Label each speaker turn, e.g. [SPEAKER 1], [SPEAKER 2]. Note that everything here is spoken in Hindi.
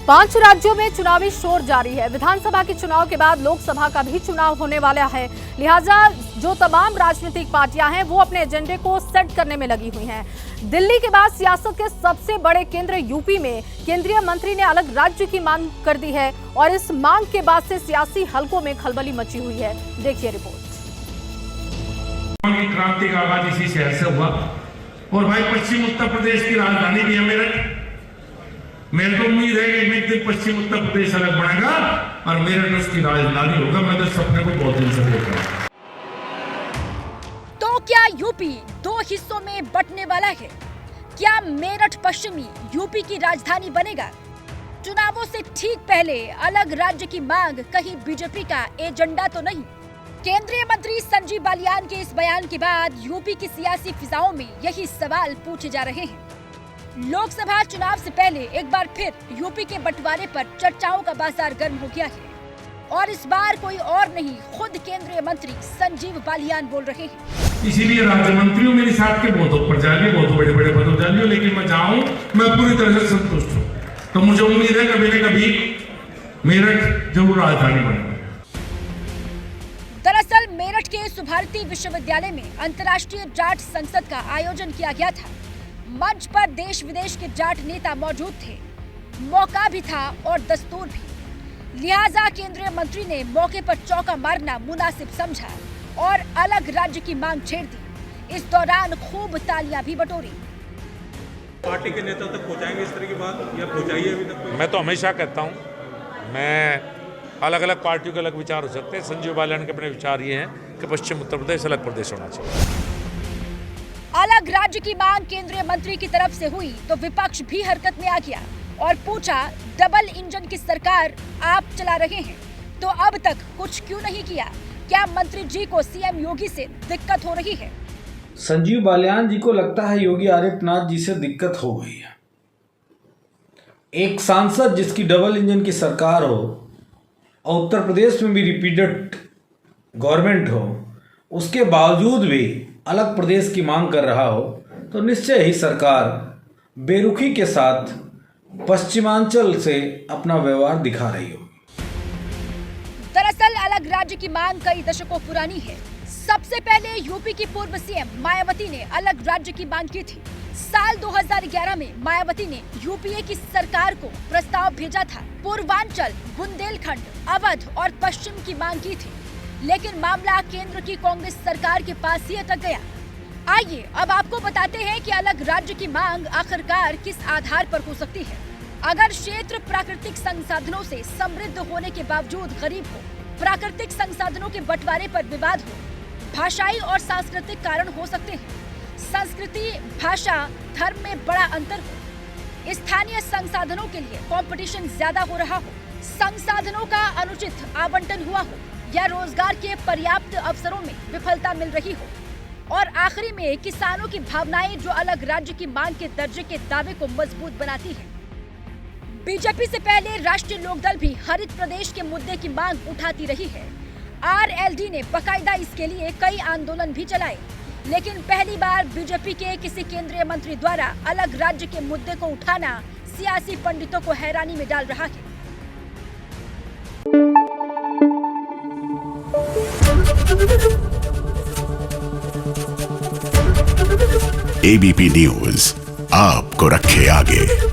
[SPEAKER 1] पांच राज्यों में चुनावी शोर जारी है। विधानसभा के चुनाव के बाद लोकसभा का भी चुनाव होने वाला है। लिहाजा जो तमाम राजनीतिक पार्टियां हैं वो अपने एजेंडे को सेट करने में लगी हुई हैं। दिल्ली के बाद सियासत के सबसे बड़े केंद्र यूपी में केंद्रीय मंत्री ने अलग राज्य की मांग कर दी है और इस मांग के बाद से सियासी हलकों में खलबली मची हुई है। देखिए रिपोर्ट।
[SPEAKER 2] क्रांति का आगाज इसी शहर से हुआ और भाई पश्चिम उत्तर प्रदेश की राजधानी भी है मेरठ। मेरे को उम्मीद है कि एक दिन पश्चिम उत्तर प्रदेश अलग बनेगा और मेरठ उसकी राजधानी होगा। मैं तो सपने को बहुत दिन से देख रहा हूं।
[SPEAKER 3] तो क्या यूपी दो हिस्सों में बंटने वाला है? क्या मेरठ पश्चिमी यूपी की राजधानी बनेगा? चुनावों से ठीक पहले अलग राज्य की मांग कहीं बीजेपी का एजेंडा तो नहीं? केंद्रीय मंत्री संजीव बालियान के इस बयान के बाद यूपी की सियासी फिजाओं में यही सवाल पूछे जा रहे हैं। लोकसभा चुनाव से पहले एक बार फिर यूपी के बंटवारे पर चर्चाओं का बाजार गर्म हो गया है और इस बार कोई और नहीं, खुद केंद्रीय मंत्री संजीव बालियान बोल रहे हैं।
[SPEAKER 2] इसीलिए राज्य मंत्रियों मेरे साथ के बहुत ऊपर जाने, बहुत बड़े बड़े पदों जाने, लेकिन मैं जाऊं मैं पूरी तरह से संतुष्ट हूँ। तो मुझे उम्मीद है कभी न कभी मेरठ जरूर राजधानी बनेगा।
[SPEAKER 3] दरअसल मेरठ के सुभारती विश्वविद्यालय में अंतर्राष्ट्रीय जाट संसद का आयोजन किया गया था। मंच पर देश विदेश के जाट नेता मौजूद थे। मौका भी था और दस्तूर भी। लिहाजा केंद्रीय मंत्री ने मौके पर चौका मारना मुनासिब समझा और अलग राज्य की मांग छेड़ दी। इस दौरान खूब तालियां भी बटोरी।
[SPEAKER 4] पार्टी के नेता तक पहुंचाएंगे इस तरह की बात या पहुंचाई है अभी तक?
[SPEAKER 5] मैं तो हमेशा कहता हूं, मैं अलग अलग पार्टियों के अलग विचार हो सकते हैं। संजीव बालियान के अपने विचार ये हैं कि पश्चिम उत्तर प्रदेश अलग प्रदेश होना चाहिए।
[SPEAKER 3] अलग राज्य की मांग केंद्रीय मंत्री की तरफ से हुई तो विपक्ष भी हरकत में आ गया और पूछा, डबल इंजन की सरकार आप चला रहे हैं तो अब तक कुछ क्यों नहीं किया? क्या मंत्री जी को सीएम योगी से दिक्कत हो रही है?
[SPEAKER 6] संजीव बालियान जी को लगता है योगी आदित्यनाथ जी से दिक्कत हो गई है। एक सांसद जिसकी डबल इंजन की सरकार हो और उत्तर प्रदेश में भी रिपीटेड गवर्नमेंट हो, उसके बावजूद भी अलग प्रदेश की मांग कर रहा हो तो निश्चय ही सरकार बेरुखी के साथ पश्चिमांचल से अपना व्यवहार दिखा रही होगी।
[SPEAKER 3] दरअसल अलग राज्य की मांग कई दशकों पुरानी है। सबसे पहले यूपी की पूर्व सीएम मायावती ने अलग राज्य की मांग की थी। साल 2011 में मायावती ने यूपीए की सरकार को प्रस्ताव भेजा था। पूर्वांचल, बुंदेलखंड, अवध और पश्चिम की मांग की थी, लेकिन मामला केंद्र की कांग्रेस सरकार के पास ही अटक गया। आइए अब आपको बताते हैं कि अलग राज्य की मांग आखिरकार किस आधार पर हो सकती है। अगर क्षेत्र प्राकृतिक संसाधनों से समृद्ध होने के बावजूद गरीब हो, प्राकृतिक संसाधनों के बंटवारे पर विवाद हो, भाषाई और सांस्कृतिक कारण हो सकते हैं, संस्कृति, भाषा, धर्म में बड़ा अंतर हो, स्थानीय संसाधनों के लिए कंपटीशन ज्यादा हो रहा हो, संसाधनों का अनुचित आवंटन हुआ हो या रोजगार के पर्याप्त अवसरों में विफलता मिल रही हो और आखिरी में किसानों की भावनाएं जो अलग राज्य की मांग के दर्जे के दावे को मजबूत बनाती है। बीजेपी से पहले राष्ट्रीय लोकदल भी हरित प्रदेश के मुद्दे की मांग उठाती रही है। आरएलडी ने बकायदा इसके लिए कई आंदोलन भी चलाए, लेकिन पहली बार बीजेपी के किसी केंद्रीय मंत्री द्वारा अलग राज्य के मुद्दे को उठाना सियासी पंडितों को हैरानी में डाल रहा है।
[SPEAKER 7] एबीपी न्यूज आपको रखे आगे।